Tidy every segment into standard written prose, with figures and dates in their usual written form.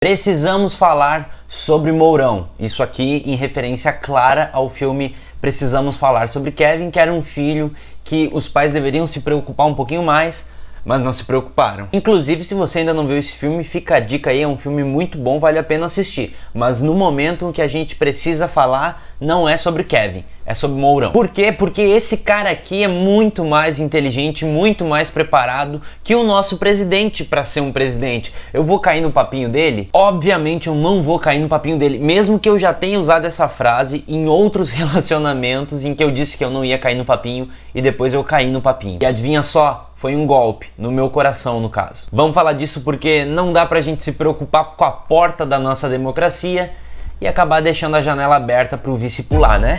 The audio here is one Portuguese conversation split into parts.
Precisamos falar sobre Mourão. Isso aqui em referência clara ao filme Precisamos Falar sobre Kevin, que era um filho que os pais deveriam se preocupar um pouquinho mais, mas não se preocuparam. Inclusive, se você ainda não viu esse filme, fica a dica aí, é um filme muito bom, vale a pena assistir. Mas no momento que a gente precisa falar, não é sobre Kevin, é sobre Mourão. Por quê? Porque esse cara aqui é muito mais inteligente, muito mais preparado que o nosso presidente para ser um presidente. Eu vou cair no papinho dele? Obviamente eu não vou cair no papinho dele, mesmo que eu já tenha usado essa frase em outros relacionamentos em que eu disse que eu não ia cair no papinho e depois eu caí no papinho. E adivinha só? Foi um golpe, no meu coração no caso. Vamos falar disso porque não dá pra gente se preocupar com a porta da nossa democracia e acabar deixando a janela aberta pro vice pular, né?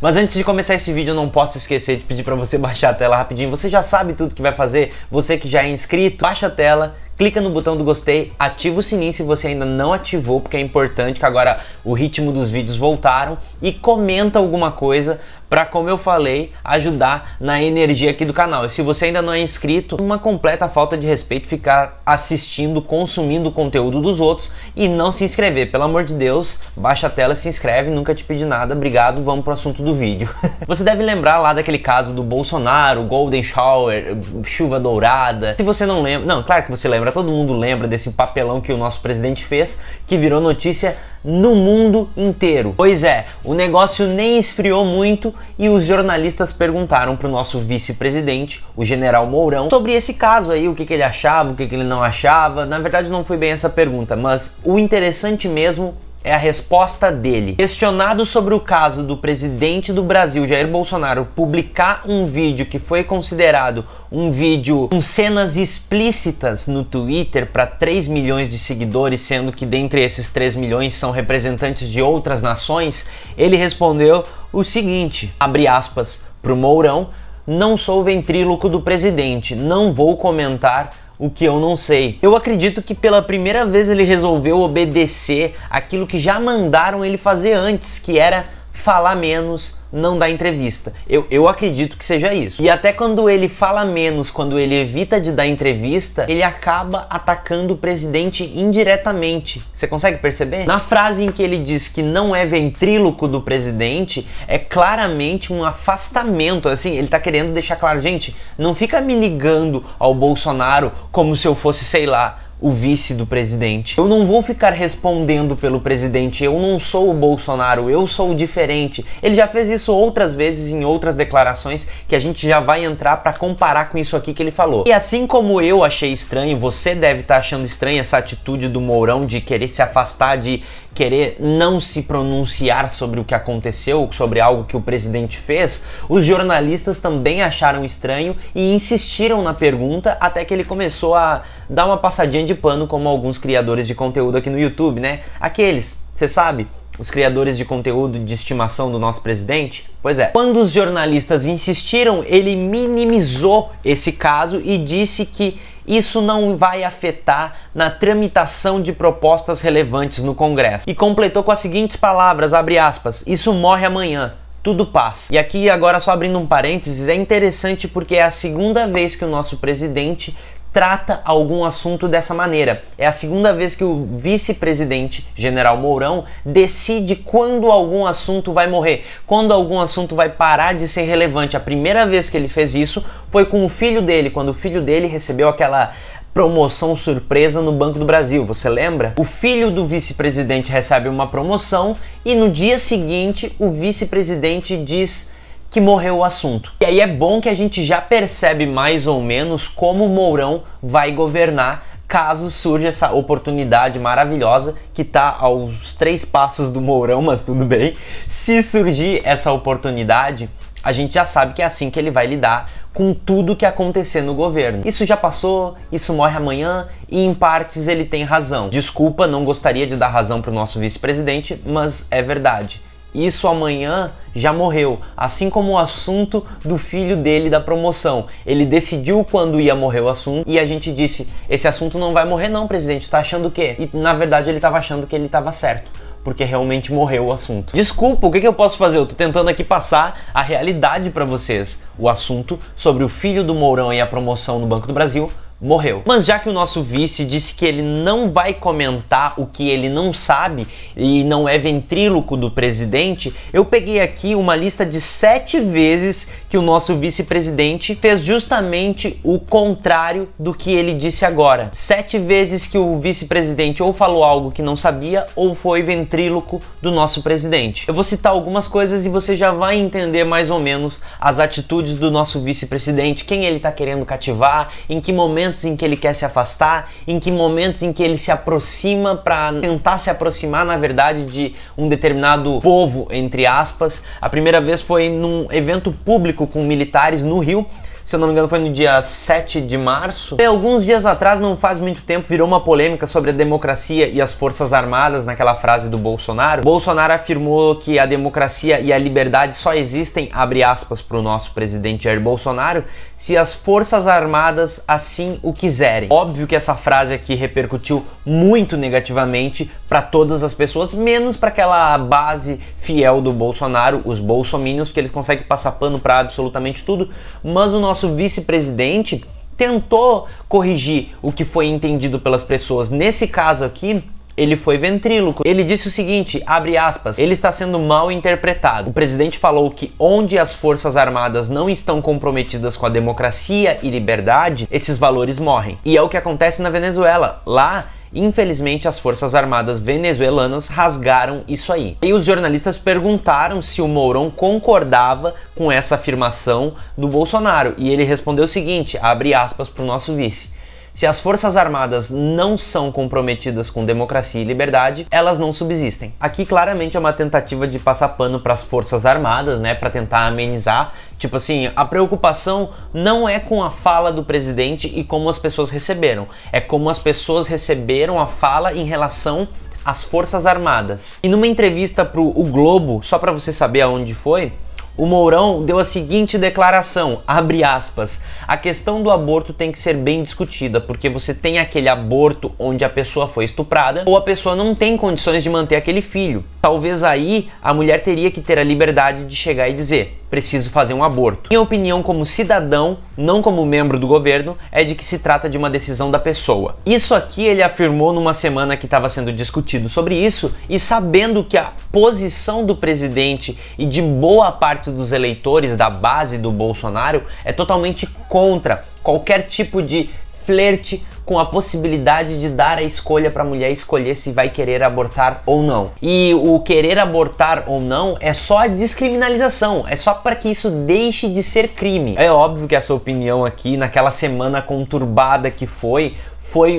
Mas antes de começar esse vídeo, eu não posso esquecer de pedir pra você baixar a tela rapidinho. Você já sabe tudo que vai fazer, você que já é inscrito, baixa a tela, clica no botão do gostei, ativa o sininho se você ainda não ativou, porque é importante que agora o ritmo dos vídeos voltaram, e comenta alguma coisa para, como eu falei, ajudar na energia aqui do canal. E se você ainda não é inscrito, uma completa falta de respeito ficar assistindo, consumindo o conteúdo dos outros e não se inscrever. Pelo amor de Deus, baixa a tela, se inscreve, nunca te pedi nada, obrigado, vamos pro assunto do vídeo. Você deve lembrar lá daquele caso do Bolsonaro, Golden Shower, chuva dourada. Se você não lembra, não, claro que você lembra, todo mundo lembra desse papelão que o nosso presidente fez, que virou notícia no mundo inteiro. Pois é, o negócio nem esfriou muito e os jornalistas perguntaram para o nosso vice-presidente, o general Mourão, sobre esse caso aí, o que ele achava, o que ele não achava. Na verdade não foi bem essa pergunta, mas o interessante mesmo é a resposta dele. Questionado sobre o caso do presidente do Brasil, Jair Bolsonaro, publicar um vídeo que foi considerado um vídeo com cenas explícitas no Twitter para 3 milhões de seguidores, sendo que dentre esses 3 milhões são representantes de outras nações, ele respondeu o seguinte, abre aspas pro Mourão: "Não sou ventríloco do presidente, não vou comentar o que eu não sei." Eu acredito que pela primeira vez ele resolveu obedecer aquilo que já mandaram ele fazer antes, que era falar menos, não dar entrevista. Eu acredito que seja isso. E até quando ele fala menos, quando ele evita de dar entrevista, ele acaba atacando o presidente indiretamente. Você consegue perceber? Na frase em que ele diz que não é ventríloco do presidente, é claramente um afastamento. Assim, ele tá querendo deixar claro, gente, não fica me ligando ao Bolsonaro como se eu fosse, sei lá, o vice do presidente. Eu não vou ficar respondendo pelo presidente, eu não sou o Bolsonaro, eu sou o diferente. Ele já fez isso outras vezes em outras declarações que a gente já vai entrar para comparar com isso aqui que ele falou. E assim como eu achei estranho, você deve estar achando estranha essa atitude do Mourão de querer se afastar, de querer não se pronunciar sobre o que aconteceu, sobre algo que o presidente fez, os jornalistas também acharam estranho e insistiram na pergunta até que ele começou a dar uma passadinha de pano, como alguns criadores de conteúdo aqui no YouTube, né? Aqueles, você sabe, os criadores de conteúdo de estimação do nosso presidente? Pois é. Quando os jornalistas insistiram, ele minimizou esse caso e disse que isso não vai afetar na tramitação de propostas relevantes no Congresso. E completou com as seguintes palavras, abre aspas, "Isso morre amanhã. Tudo passa." E aqui, agora só abrindo um parênteses, é interessante porque é a segunda vez que o nosso presidente trata algum assunto dessa maneira. É a segunda vez que o vice-presidente, general Mourão, decide quando algum assunto vai morrer, quando algum assunto vai parar de ser relevante. A primeira vez que ele fez isso foi com o filho dele, quando o filho dele recebeu aquela promoção surpresa no Banco do Brasil, você lembra? O filho do vice-presidente recebe uma promoção e no dia seguinte o vice-presidente diz que morreu o assunto. E aí é bom que a gente já percebe mais ou menos como o Mourão vai governar caso surja essa oportunidade maravilhosa que tá aos 3 passos do Mourão, mas tudo bem. Se surgir essa oportunidade, a gente já sabe que é assim que ele vai lidar com tudo que acontecer no governo. Isso já passou, isso morre amanhã e em partes ele tem razão. Desculpa, não gostaria de dar razão para o nosso vice-presidente, mas é verdade. Isso amanhã já morreu, assim como o assunto do filho dele da promoção. Ele decidiu quando ia morrer o assunto e a gente disse, esse assunto não vai morrer não, presidente, tá achando o quê? E na verdade ele estava achando que ele estava certo. porque realmente morreu o assunto. Desculpa, o que eu posso fazer? Eu tô tentando aqui passar a realidade para vocês. O assunto sobre o filho do Mourão e a promoção no Banco do Brasil morreu. Mas já que o nosso vice disse que ele não vai comentar o que ele não sabe e não é ventríloco do presidente, eu peguei aqui uma lista de 7 vezes que o nosso vice-presidente fez justamente o contrário do que ele disse agora. 7 vezes que o vice-presidente ou falou algo que não sabia ou foi ventríloco do nosso presidente. Eu vou citar algumas coisas e você já vai entender mais ou menos as atitudes do nosso vice-presidente, quem ele está querendo cativar, em que momentos em que ele quer se afastar, em que momentos em que ele se aproxima para tentar se aproximar, na verdade, de um determinado povo, entre aspas. A primeira vez foi num evento público com militares no Rio, se eu não me engano foi no dia 7 de março. E alguns dias atrás, não faz muito tempo, virou uma polêmica sobre a democracia e as forças armadas naquela frase do Bolsonaro. Bolsonaro afirmou que a democracia e a liberdade só existem, abre aspas, para o nosso presidente Jair Bolsonaro, se as forças armadas assim o quiserem. Óbvio que essa frase aqui repercutiu muito negativamente para todas as pessoas, menos para aquela base fiel do Bolsonaro, os bolsominions, porque eles conseguem passar pano para absolutamente tudo, mas o nosso vice-presidente tentou corrigir o que foi entendido pelas pessoas. Nesse caso aqui, ele foi ventríloco. Ele disse o seguinte, abre aspas, ele está sendo mal interpretado. O presidente falou que onde as forças armadas não estão comprometidas com a democracia e liberdade, esses valores morrem. E é o que acontece na Venezuela. Lá, infelizmente, as forças armadas venezuelanas rasgaram isso aí. E os jornalistas perguntaram se o Mourão concordava com essa afirmação do Bolsonaro. E ele respondeu o seguinte, abre aspas para o nosso vice. Se as forças armadas não são comprometidas com democracia e liberdade, elas não subsistem. Aqui claramente é uma tentativa de passar pano para as forças armadas, né, para tentar amenizar. Tipo assim, a preocupação não é com a fala do presidente e como as pessoas receberam, é como as pessoas receberam a fala em relação às forças armadas. E numa entrevista para o Globo, só para você saber aonde foi, o Mourão deu a seguinte declaração, abre aspas, a questão do aborto tem que ser bem discutida, porque você tem aquele aborto onde a pessoa foi estuprada ou a pessoa não tem condições de manter aquele filho. Talvez aí a mulher teria que ter a liberdade de chegar e dizer, preciso fazer um aborto. Minha opinião como cidadão, não como membro do governo, é de que se trata de uma decisão da pessoa. Isso aqui ele afirmou numa semana que estava sendo discutido sobre isso e sabendo que a posição do presidente e de boa parte dos eleitores da base do Bolsonaro é totalmente contra qualquer tipo de flerte com a possibilidade de dar a escolha para a mulher escolher se vai querer abortar ou não. E o querer abortar ou não é só a descriminalização, é só para que isso deixe de ser crime. É óbvio que essa opinião aqui, naquela semana conturbada que foi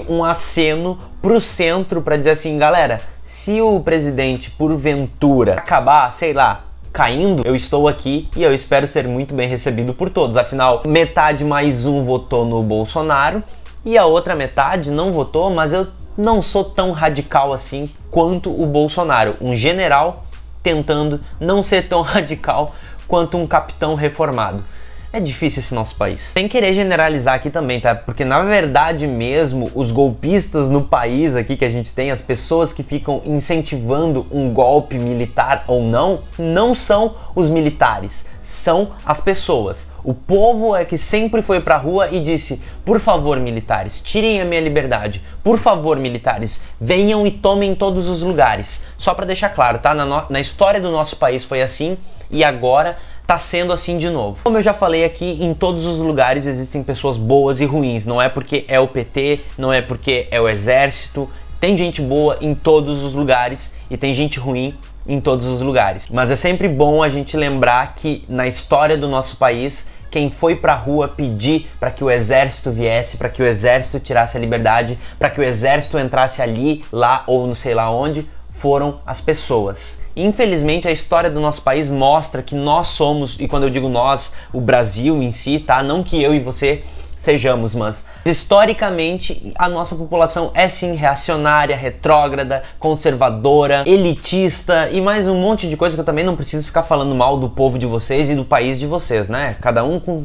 um aceno pro centro para dizer assim, galera, se o presidente porventura acabar, sei lá, caindo, eu estou aqui e eu espero ser muito bem recebido por todos. Afinal, metade mais um votou no Bolsonaro e a outra metade não votou, mas eu não sou tão radical assim quanto o Bolsonaro. Um general tentando não ser tão radical quanto um capitão reformado. É difícil esse nosso país. Sem querer generalizar aqui também, tá? Porque na verdade mesmo, os golpistas no país aqui que a gente tem, as pessoas que ficam incentivando um golpe militar ou não, não são os militares, são as pessoas. O povo é que sempre foi pra rua e disse, por favor militares, tirem a minha liberdade. Por favor militares, venham e tomem todos os lugares. Só pra deixar claro, tá? Na história do nosso país foi assim e agora tá sendo assim de novo. Como eu já falei aqui, em todos os lugares existem pessoas boas e ruins. Não é porque é o PT, não é porque é o exército. Tem gente boa em todos os lugares e tem gente ruim em todos os lugares. Mas é sempre bom a gente lembrar que na história do nosso país, quem foi pra rua pedir para que o exército viesse, para que o exército tirasse a liberdade, para que o exército entrasse ali, lá ou não sei lá onde, foram as pessoas. Infelizmente, a história do nosso país mostra que nós somos, e quando eu digo nós, o Brasil em si, tá? Não que eu e você sejamos, mas historicamente a nossa população é sim reacionária, retrógrada, conservadora, elitista e mais um monte de coisa que eu também não preciso ficar falando mal do povo de vocês e do país de vocês, né? Cada um com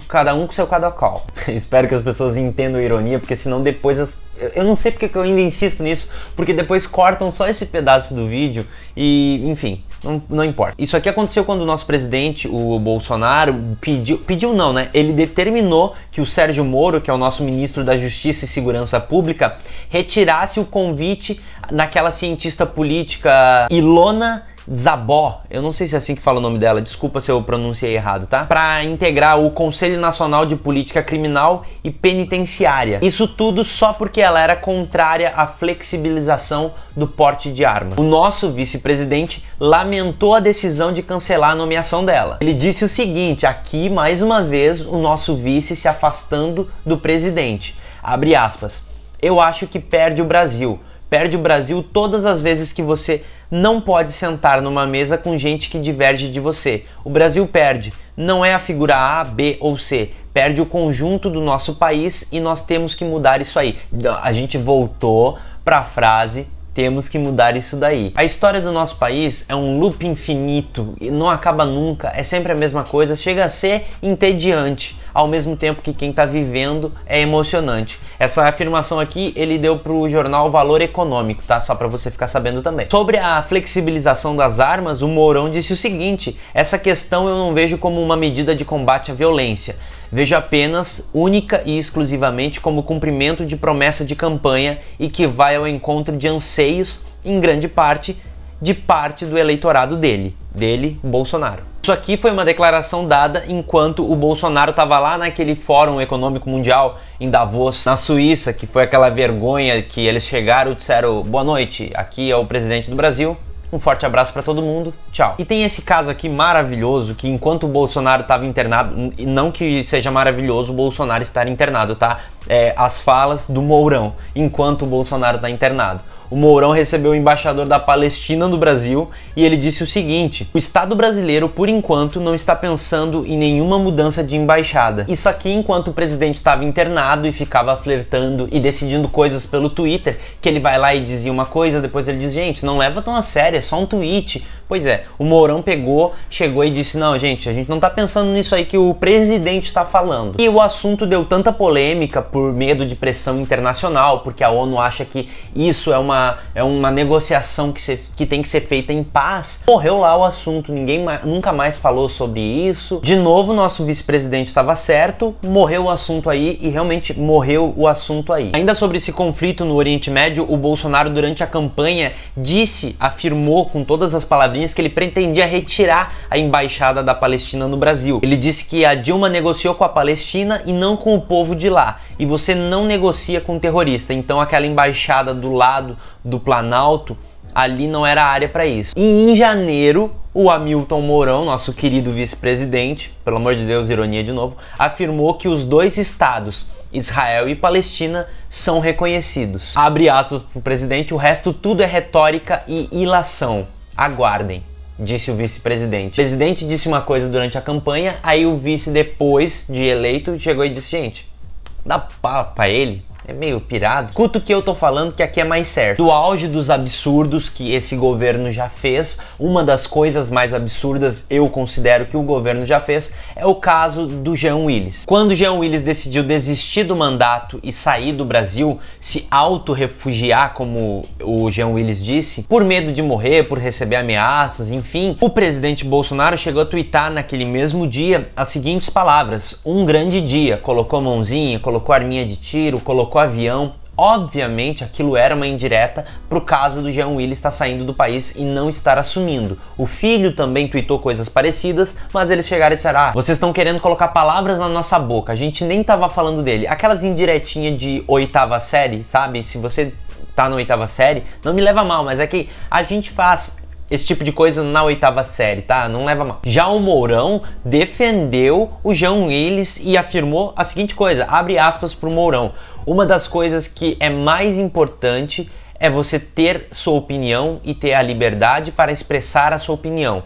seu cada qual. Espero que as pessoas entendam a ironia, porque senão depois eu não sei porque que eu ainda insisto nisso, porque depois cortam só esse pedaço do vídeo e, enfim, não importa. Isso aqui aconteceu quando o nosso presidente, o Bolsonaro, pediu não, né? Ele determinou que o Sérgio Moro, que é o nosso ministro da Justiça e Segurança Pública, retirasse o convite daquela cientista política Ilona Zabó, eu não sei se é assim que fala o nome dela, desculpa se eu pronunciei errado, tá? Para integrar o Conselho Nacional de Política Criminal e Penitenciária. Isso tudo só porque ela era contrária à flexibilização do porte de arma. O nosso vice-presidente lamentou a decisão de cancelar a nomeação dela. Ele disse o seguinte, aqui mais uma vez o nosso vice se afastando do presidente. Abre aspas. Eu acho que perde o Brasil. Perde o Brasil todas as vezes que você não pode sentar numa mesa com gente que diverge de você. O Brasil perde. Não é a figura A, B ou C. Perde o conjunto do nosso país e nós temos que mudar isso aí. A gente voltou para a frase temos que mudar isso daí. A história do nosso país é um loop infinito e não acaba nunca, é sempre a mesma coisa, chega a ser entediante, ao mesmo tempo que quem está vivendo é emocionante. Essa afirmação aqui ele deu para o jornal Valor Econômico, tá? Só para você ficar sabendo também. Sobre a flexibilização das armas, o Mourão disse o seguinte, essa questão eu não vejo como uma medida de combate à violência. Vejo apenas, única e exclusivamente, como cumprimento de promessa de campanha e que vai ao encontro de anseios, em grande parte do eleitorado dele, Bolsonaro. Isso aqui foi uma declaração dada enquanto o Bolsonaro estava lá naquele Fórum Econômico Mundial em Davos, na Suíça, que foi aquela vergonha que eles chegaram e disseram boa noite, aqui é o presidente do Brasil. Um forte abraço para todo mundo, tchau. E tem esse caso aqui maravilhoso que enquanto o Bolsonaro estava internado, não que seja maravilhoso o Bolsonaro estar internado, tá? As falas do Mourão enquanto o Bolsonaro está internado. O Mourão recebeu o embaixador da Palestina no Brasil e ele disse o seguinte: o Estado brasileiro, por enquanto, não está pensando em nenhuma mudança de embaixada. Isso aqui enquanto o presidente estava internado e ficava flertando e decidindo coisas pelo Twitter, que ele vai lá e dizia uma coisa, depois ele diz, gente, não leva tão a sério, é só um tweet. Pois é, o Mourão chegou e disse, não, gente, a gente não tá pensando nisso aí que o presidente está falando. E o assunto deu tanta polêmica por medo de pressão internacional, porque a ONU acha que isso é uma negociação que tem que ser feita em paz. Morreu lá o assunto, nunca mais falou sobre isso. De novo, nosso vice-presidente estava certo, morreu o assunto aí e realmente morreu o assunto aí. Ainda sobre esse conflito no Oriente Médio, o Bolsonaro durante a campanha afirmou com todas as palavrinhas que ele pretendia retirar a embaixada da Palestina no Brasil. Ele disse que a Dilma negociou com a Palestina e não com o povo de lá. E você não negocia com terrorista, então aquela embaixada do lado do Planalto, ali não era área para isso. E em janeiro, o Hamilton Mourão, nosso querido vice-presidente, pelo amor de Deus, ironia de novo, afirmou que os dois estados, Israel e Palestina, são reconhecidos. Abre aspas pro presidente, o resto tudo é retórica e ilação. Aguardem, disse o vice-presidente. O presidente disse uma coisa durante a campanha, aí o vice, depois de eleito, chegou e disse, gente, dá papo pra ele, é meio pirado. Escuta o que eu tô falando que aqui é mais certo. Do auge dos absurdos que esse governo já fez, uma das coisas mais absurdas eu considero que o governo já fez é o caso do Jean Willis. Quando o Jean Willis decidiu desistir do mandato e sair do Brasil, se auto-refugiar, como o Jean Willis disse, por medo de morrer, por receber ameaças, enfim, o presidente Bolsonaro chegou a twittar naquele mesmo dia as seguintes palavras: um grande dia, colocou mãozinha, colocou arminha de tiro, colocou avião. Obviamente aquilo era uma indireta pro caso do Jean Willis estar saindo do país e não estar assumindo. O filho também tweetou coisas parecidas, mas eles chegaram e disseram, vocês estão querendo colocar palavras na nossa boca, a gente nem tava falando dele. Aquelas indiretinhas de oitava série, sabe? Se você tá na oitava série, não me leva mal, mas é que a gente faz esse tipo de coisa na oitava série, tá? Não leva mal. Já o Mourão defendeu o Jean Willis e afirmou a seguinte coisa, abre aspas pro Mourão: uma das coisas que é mais importante é você ter sua opinião e ter a liberdade para expressar a sua opinião.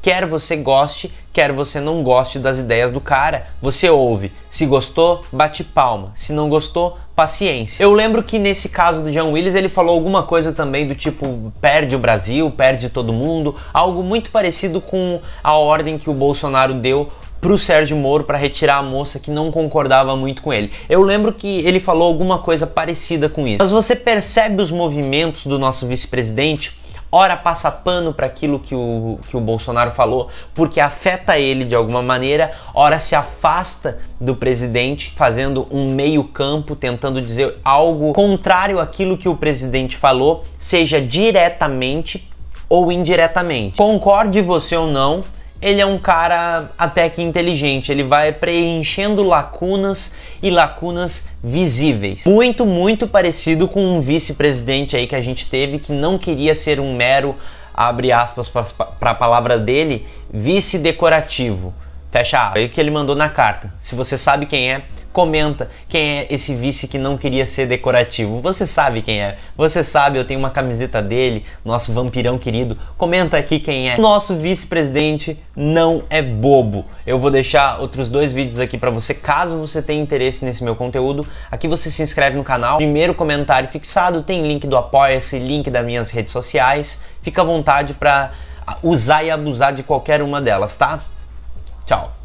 quer você goste, quer você não goste das ideias do cara, você ouve. Se gostou, bate palma. Se não gostou, paciência. Eu lembro que nesse caso do Jean Willis, ele falou alguma coisa também do tipo, perde o Brasil, perde todo mundo, algo muito parecido com a ordem que o Bolsonaro deu pro Sérgio Moro para retirar a moça que não concordava muito com ele. Eu lembro que ele falou alguma coisa parecida com isso. Mas você percebe os movimentos do nosso vice-presidente? Ora passa pano para aquilo que o Bolsonaro falou, porque afeta ele de alguma maneira, ora se afasta do presidente, fazendo um meio campo, tentando dizer algo contrário àquilo que o presidente falou, seja diretamente ou indiretamente. Concorde você ou não, ele é um cara até que inteligente, ele vai preenchendo lacunas e lacunas visíveis. Muito parecido com um vice-presidente aí que a gente teve que não queria ser um mero, abre aspas para a palavra dele, vice decorativo. Fecha aspas. Aí o que ele mandou na carta. Se você sabe quem é, comenta quem é esse vice que não queria ser decorativo. Você sabe quem é. Você sabe, eu tenho uma camiseta dele, nosso vampirão querido. Comenta aqui quem é. Nosso vice-presidente não é bobo. Eu vou deixar outros 2 vídeos aqui pra você, caso você tenha interesse nesse meu conteúdo. Aqui você se inscreve no canal. Primeiro comentário fixado, tem link do Apoia-se, link das minhas redes sociais. Fica à vontade pra usar e abusar de qualquer uma delas, tá? Tchau.